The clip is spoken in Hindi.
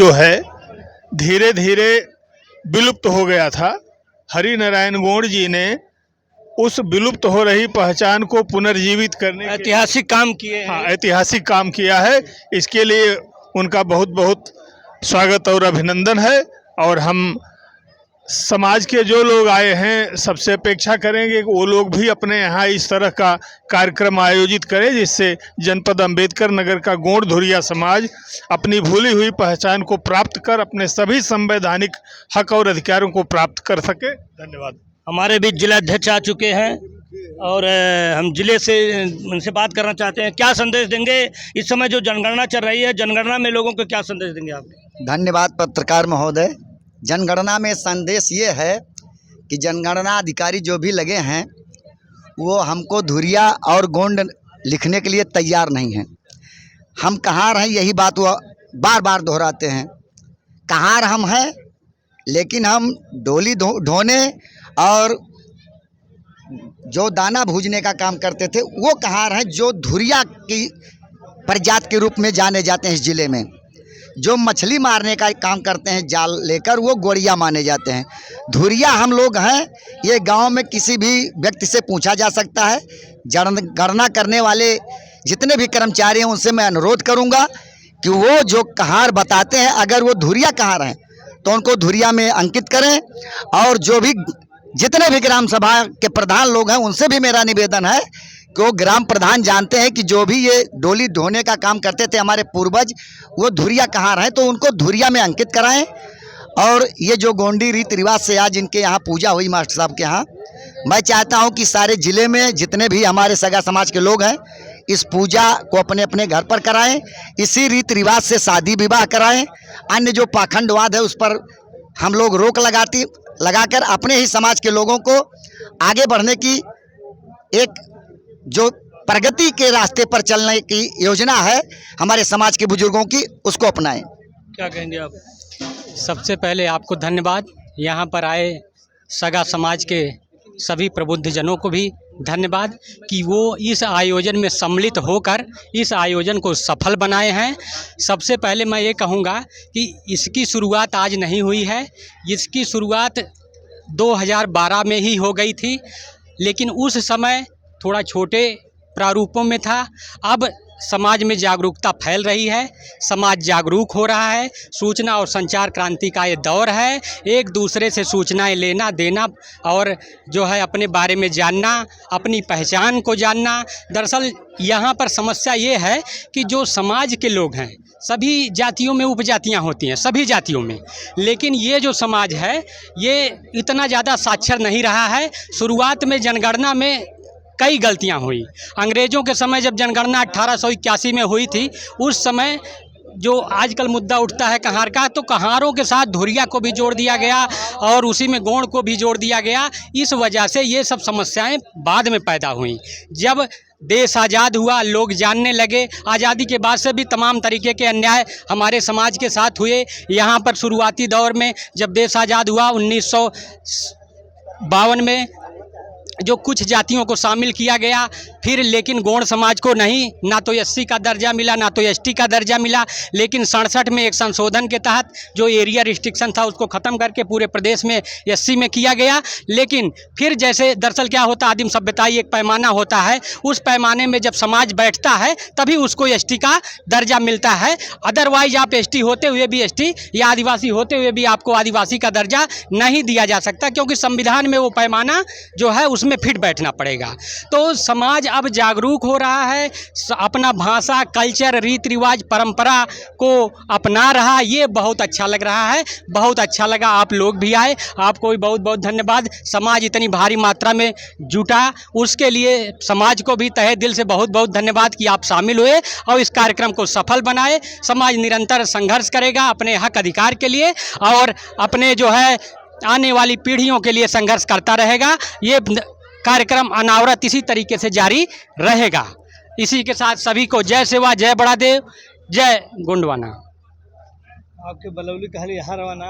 जो है धीरे धीरे विलुप्त हो गया था। हरि नारायण गौड़ जी ने उस विलुप्त हो रही पहचान को पुनर्जीवित करने के ऐतिहासिक काम किए हैं। हाँ, ऐतिहासिक काम किया है। इसके लिए उनका बहुत बहुत स्वागत और अभिनंदन है। और हम समाज के जो लोग आए हैं सबसे अपेक्षा करेंगे कि वो लोग भी अपने यहाँ इस तरह का कार्यक्रम आयोजित करें, जिससे जनपद अंबेडकर नगर का गोंड धुरिया समाज अपनी भूली हुई पहचान को प्राप्त कर अपने सभी संवैधानिक हक और अधिकारों को प्राप्त कर सके। धन्यवाद। हमारे बीच जिला अध्यक्ष आ चुके हैं और हम जिले से उनसे बात करना चाहते हैं। क्या संदेश देंगे इस समय जो जनगणना चल रही है, जनगणना में लोगों को क्या संदेश देंगे आप? धन्यवाद पत्रकार महोदय। जनगणना में संदेश ये है कि जनगणना अधिकारी जो भी लगे हैं वो हमको धुरिया और गोंड लिखने के लिए तैयार नहीं हैं। हम कहाँ हैं यही बात वो बार बार दोहराते हैं। कहाँ हम हैं, लेकिन हम डोली ढोने और जो दाना भूजने का काम करते थे वो कहाँ हैं जो धुरिया की प्रजाति के रूप में जाने जाते हैं। इस ज़िले में जो मछली मारने का काम करते हैं जाल लेकर, वो गोरिया माने जाते हैं। धुरिया हम लोग हैं। ये गांव में किसी भी व्यक्ति से पूछा जा सकता है। जनगणना करने वाले जितने भी कर्मचारी हैं उनसे मैं अनुरोध करूंगा कि वो जो कहार बताते हैं, अगर वो धुरिया कहार हैं तो उनको धुरिया में अंकित करें। और जो भी जितने भी ग्राम सभा के प्रधान लोग हैं उनसे भी मेरा निवेदन है कि वो ग्राम प्रधान जानते हैं कि जो भी ये डोली ढोने का काम करते थे हमारे पूर्वज, वो धुरिया कहाँ हैं, तो उनको धुरिया में अंकित कराएं। और ये जो गोंडी रीति रिवाज से आज इनके यहाँ पूजा हुई मास्टर साहब के यहाँ, मैं चाहता हूँ कि सारे ज़िले में जितने भी हमारे सगा समाज के लोग हैं इस पूजा को अपने अपने घर पर कराएं। इसी रीति रिवाज से शादी विवाह कराएं। अन्य जो पाखंडवाद है उस पर हम लोग रोक लगाकर अपने ही समाज के लोगों को आगे बढ़ने की एक जो प्रगति के रास्ते पर चलने की योजना है हमारे समाज के बुजुर्गों की, उसको अपनाएं। क्या कहेंगे आप? सबसे पहले आपको धन्यवाद। यहाँ पर आए सगा समाज के सभी प्रबुद्ध जनों को भी धन्यवाद कि वो इस आयोजन में सम्मिलित होकर इस आयोजन को सफल बनाए हैं। सबसे पहले मैं ये कहूँगा कि इसकी शुरुआत आज नहीं हुई है। इसकी शुरुआत 2012 में ही हो गई थी, लेकिन उस समय थोड़ा छोटे प्रारूपों में था। अब समाज में जागरूकता फैल रही है, समाज जागरूक हो रहा है। सूचना और संचार क्रांति का ये दौर है। एक दूसरे से सूचनाएं लेना देना और जो है अपने बारे में जानना, अपनी पहचान को जानना। दरअसल यहाँ पर समस्या ये है कि जो समाज के लोग हैं, सभी जातियों में उपजातियाँ होती हैं, सभी जातियों में, लेकिन ये जो समाज है ये इतना ज़्यादा साक्षर नहीं रहा है। शुरुआत में जनगणना में कई गलतियां हुई। अंग्रेज़ों के समय जब जनगणना 1881 में हुई थी, उस समय जो आजकल मुद्दा उठता है कहार का, तो कहारों के साथ धुरिया को भी जोड़ दिया गया और उसी में गोंड को भी जोड़ दिया गया। इस वजह से ये सब समस्याएं बाद में पैदा हुई। जब देश आज़ाद हुआ, लोग जानने लगे। आज़ादी के बाद से भी तमाम तरीके के अन्याय हमारे समाज के साथ हुए। यहाँ पर शुरुआती दौर में जब देश आज़ाद हुआ 1952 में जो कुछ जातियों को शामिल किया गया, फिर लेकिन गोंड समाज को नहीं, ना तो एससी का दर्जा मिला ना तो एसटी का दर्जा मिला। लेकिन 67 में एक संशोधन के तहत जो एरिया रिस्ट्रिक्शन था उसको ख़त्म करके पूरे प्रदेश में एससी में किया गया। लेकिन फिर जैसे दरअसल क्या होता, आदिम सभ्यताई एक पैमाना होता है, उस पैमाने में जब समाज बैठता है तभी उसको एसटी का दर्जा मिलता है। अदरवाइज आप एसटी होते हुए भी एसटी या आदिवासी होते हुए भी आपको आदिवासी का दर्जा नहीं दिया जा सकता, क्योंकि संविधान में वो पैमाना जो है उसमें फिट बैठना पड़ेगा। तो समाज अब जागरूक हो रहा है, अपना भाषा, कल्चर, रीति रिवाज, परंपरा को अपना रहा। ये बहुत अच्छा लग रहा है, बहुत अच्छा लगा। आप लोग भी आए, आपको भी बहुत बहुत धन्यवाद। समाज इतनी भारी मात्रा में जुटा, उसके लिए समाज को भी तहे दिल से बहुत बहुत धन्यवाद कि आप शामिल हुए और इस कार्यक्रम को सफल बनाए। समाज निरंतर संघर्ष करेगा अपने हक अधिकार के लिए और अपने जो है आने वाली पीढ़ियों के लिए संघर्ष करता रहेगा। ये कार्यक्रम अनावरत इसी तरीके से जारी रहेगा। इसी के साथ सभी को जय सेवा, जय बड़ादेव, जय गोंडवाना। आपके बलौली कहली हरवाना।